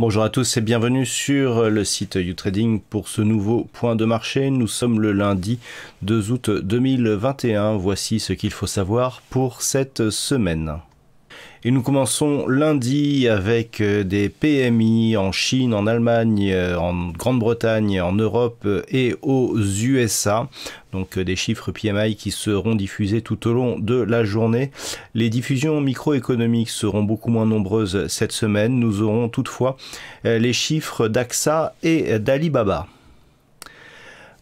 Bonjour à tous et bienvenue sur le site YouTrading pour ce nouveau point de marché. Nous sommes le lundi 2 août 2021. Voici ce qu'il faut savoir pour cette semaine. Et nous commençons lundi avec des PMI en Chine, en Allemagne, en Grande-Bretagne, en Europe et aux USA. Donc des chiffres PMI qui seront diffusés tout au long de la journée. Les diffusions microéconomiques seront beaucoup moins nombreuses cette semaine. Nous aurons toutefois les chiffres d'AXA et d'Alibaba.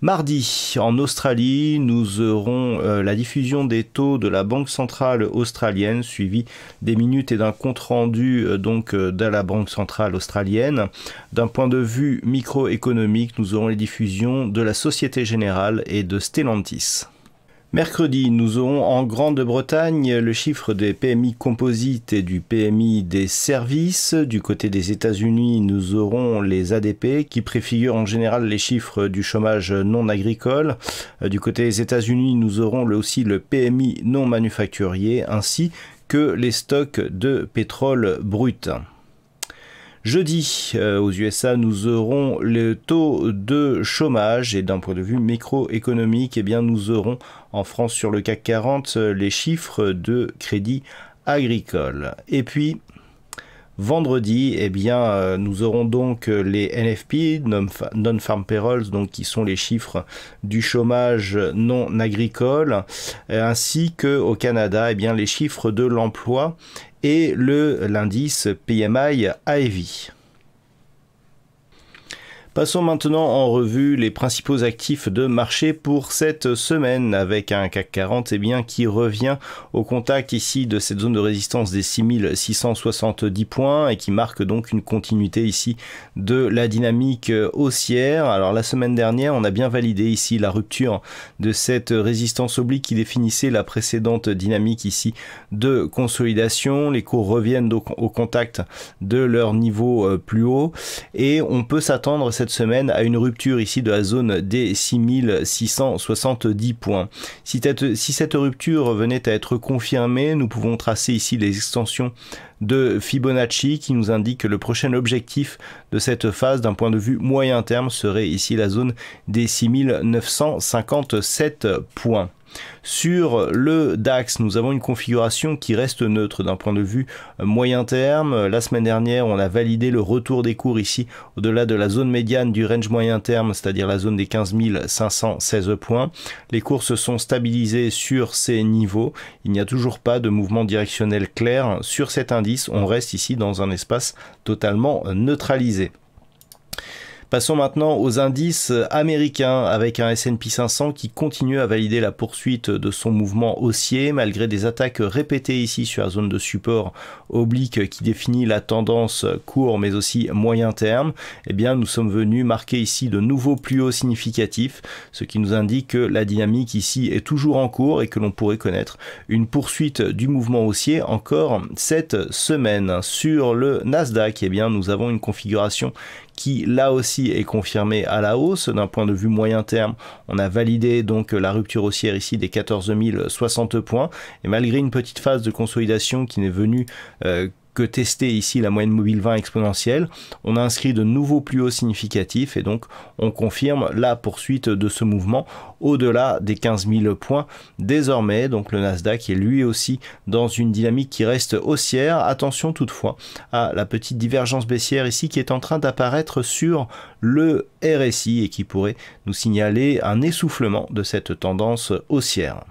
Mardi, en Australie, nous aurons la diffusion des taux de la Banque centrale australienne, suivi des minutes et d'un compte-rendu de la Banque centrale australienne. D'un point de vue microéconomique, nous aurons les diffusions de la Société Générale et de Stellantis. Mercredi, nous aurons en Grande-Bretagne le chiffre des PMI composites et du PMI des services. Du côté des États-Unis, nous aurons les ADP qui préfigurent en général les chiffres du chômage non agricole. Du côté des États-Unis, nous aurons aussi le PMI non manufacturier ainsi que les stocks de pétrole brut. Jeudi, aux USA, nous aurons le taux de chômage et d'un point de vue microéconomique, eh bien, nous aurons en France sur le CAC 40 les chiffres de crédit agricole. Et puis, vendredi, eh bien, nous aurons donc les NFP, Non-Farm Payrolls, donc qui sont les chiffres du chômage non agricole, ainsi qu'au Canada, eh bien, les chiffres de l'emploi et l'indice PMI AEVI. Passons maintenant en revue les principaux actifs de marché pour cette semaine avec un CAC 40 qui revient au contact ici de cette zone de résistance des 6670 points et qui marque donc une continuité ici de la dynamique haussière. Alors la semaine dernière, on a bien validé ici la rupture de cette résistance oblique qui définissait la précédente dynamique ici de consolidation. Les cours reviennent donc au contact de leur niveau plus haut et on peut s'attendre cette semaine à une rupture ici de la zone des 6670 points. Si cette rupture venait à être confirmée, nous pouvons tracer ici les extensions de Fibonacci qui nous indique que le prochain objectif de cette phase d'un point de vue moyen terme serait ici la zone des 6957 points. Sur le DAX, nous avons une configuration qui reste neutre d'un point de vue moyen terme. La semaine dernière, on a validé le retour des cours ici au-delà de la zone médiane du range moyen terme, c'est-à-dire la zone des 15 516 points. Les cours se sont stabilisés sur ces niveaux. Il n'y a toujours pas de mouvement directionnel clair sur cet indice. On reste ici dans un espace totalement neutralisé. Passons maintenant aux indices américains avec un S&P 500 qui continue à valider la poursuite de son mouvement haussier malgré des attaques répétées ici sur la zone de support oblique qui définit la tendance court mais aussi moyen terme. Eh bien, nous sommes venus marquer ici de nouveaux plus hauts significatifs, ce qui nous indique que la dynamique ici est toujours en cours et que l'on pourrait connaître une poursuite du mouvement haussier encore cette semaine. Sur le Nasdaq, eh bien, nous avons une configuration qui là aussi est confirmée à la hausse d'un point de vue moyen terme. On a validé donc la rupture haussière ici des 14 060 points et malgré une petite phase de consolidation qui n'est venue que tester ici la moyenne mobile 20 exponentielle, on a inscrit de nouveaux plus hauts significatifs et donc on confirme la poursuite de ce mouvement au-delà des 15 000 points désormais. Donc le Nasdaq est lui aussi dans une dynamique qui reste haussière. Attention toutefois à la petite divergence baissière ici qui est en train d'apparaître sur le RSI et qui pourrait nous signaler un essoufflement de cette tendance haussière.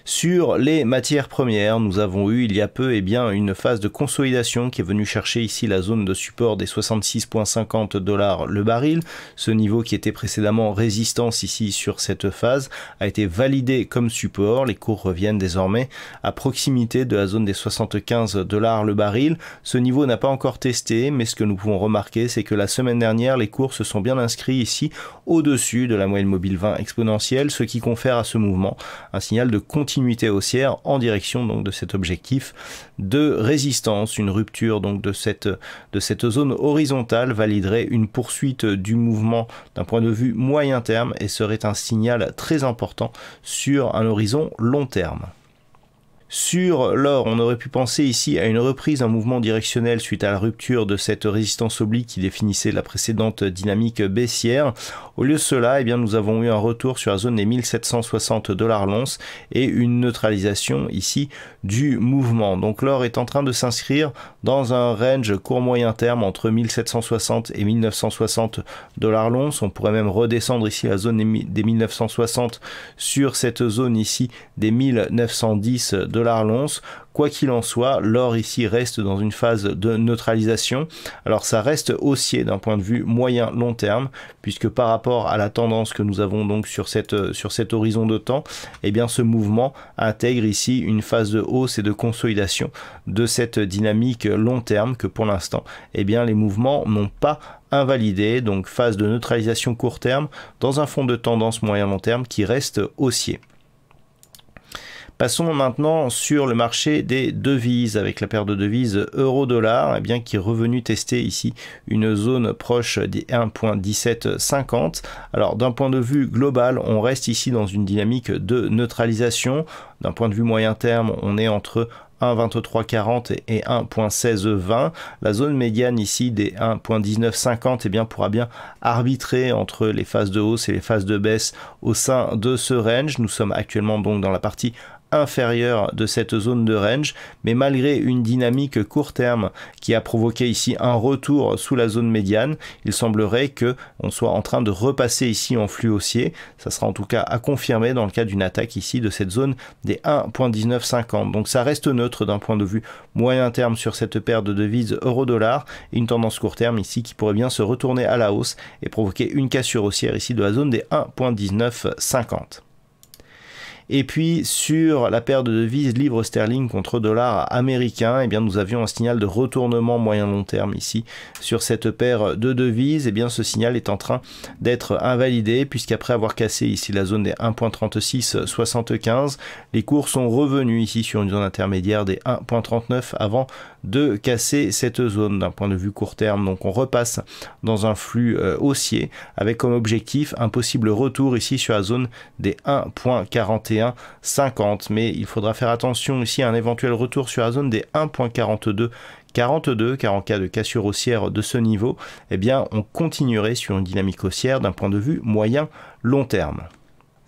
Sur les matières premières, nous avons eu il y a peu une phase de consolidation qui est venue chercher ici la zone de support des 66,50 $ le baril. Ce niveau qui était précédemment résistance ici sur cette phase a été validé comme support. Les cours reviennent désormais à proximité de la zone des 75 $ le baril. Ce niveau n'a pas encore testé, mais ce que nous pouvons remarquer, c'est que la semaine dernière, les cours se sont bien inscrits ici au-dessus de la moyenne mobile 20 exponentielle, ce qui confère à ce mouvement un signal de continuité haussière en direction donc de cet objectif de résistance. Une rupture donc de cette zone horizontale validerait une poursuite du mouvement d'un point de vue moyen terme et serait un signal très important sur un horizon long terme. Sur l'or, on aurait pu penser ici à une reprise d'un mouvement directionnel suite à la rupture de cette résistance oblique qui définissait la précédente dynamique baissière. Au lieu de cela, eh bien, nous avons eu un retour sur la zone des 1760 $ l'once et une neutralisation ici du mouvement. Donc l'or est en train de s'inscrire dans un range court-moyen terme entre 1760 et 1960 $ l'once. On pourrait même redescendre ici la zone des 1960 sur cette zone ici des 1910 $ l'once. Quoi qu'il en soit, l'or ici reste dans une phase de neutralisation. Alors ça reste haussier d'un point de vue moyen-long terme, puisque par rapport à la tendance que nous avons donc sur cet horizon de temps, eh bien ce mouvement intègre ici une phase de hausse et de consolidation de cette dynamique long terme que pour l'instant, eh bien les mouvements n'ont pas invalidé. Donc phase de neutralisation court terme dans un fond de tendance moyen-long terme qui reste haussier. Passons maintenant sur le marché des devises avec la paire de devises euro-dollar, eh bien qui est revenu tester ici une zone proche des 1.1750. Alors d'un point de vue global, on reste ici dans une dynamique de neutralisation. D'un point de vue moyen terme, on est entre 1.2340 et 1.1620. La zone médiane ici des 1.1950 eh bien, pourra bien arbitrer entre les phases de hausse et les phases de baisse au sein de ce range. Nous sommes actuellement donc dans la partie inférieure de cette zone de range, mais malgré une dynamique court terme qui a provoqué ici un retour sous la zone médiane, il semblerait que on soit en train de repasser ici en flux haussier. Ça sera en tout cas à confirmer dans le cas d'une attaque ici de cette zone des 1.1950. Donc ça reste neutre d'un point de vue moyen terme sur cette paire de devises euro-dollar et une tendance court terme ici qui pourrait bien se retourner à la hausse et provoquer une cassure haussière ici de la zone des 1.1950. Et puis sur la paire de devises livre sterling contre dollar américain, eh bien nous avions un signal de retournement moyen-long terme ici sur cette paire de devises. Eh bien ce signal est en train d'être invalidé puisqu'après avoir cassé ici la zone des 1.3675, les cours sont revenus ici sur une zone intermédiaire des 1.39 avant de casser cette zone d'un point de vue court terme. Donc on repasse dans un flux haussier avec comme objectif un possible retour ici sur la zone des 1.4150, mais il faudra faire attention ici à un éventuel retour sur la zone des 1.4242 car en cas de cassure haussière de ce niveau, eh bien on continuerait sur une dynamique haussière d'un point de vue moyen-long terme.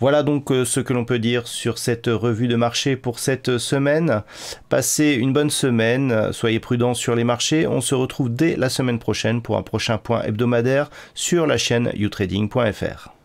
Voilà donc ce que l'on peut dire sur cette revue de marché pour cette semaine. Passez une bonne semaine, soyez prudents sur les marchés. On se retrouve dès la semaine prochaine pour un prochain point hebdomadaire sur la chaîne youtrading.fr.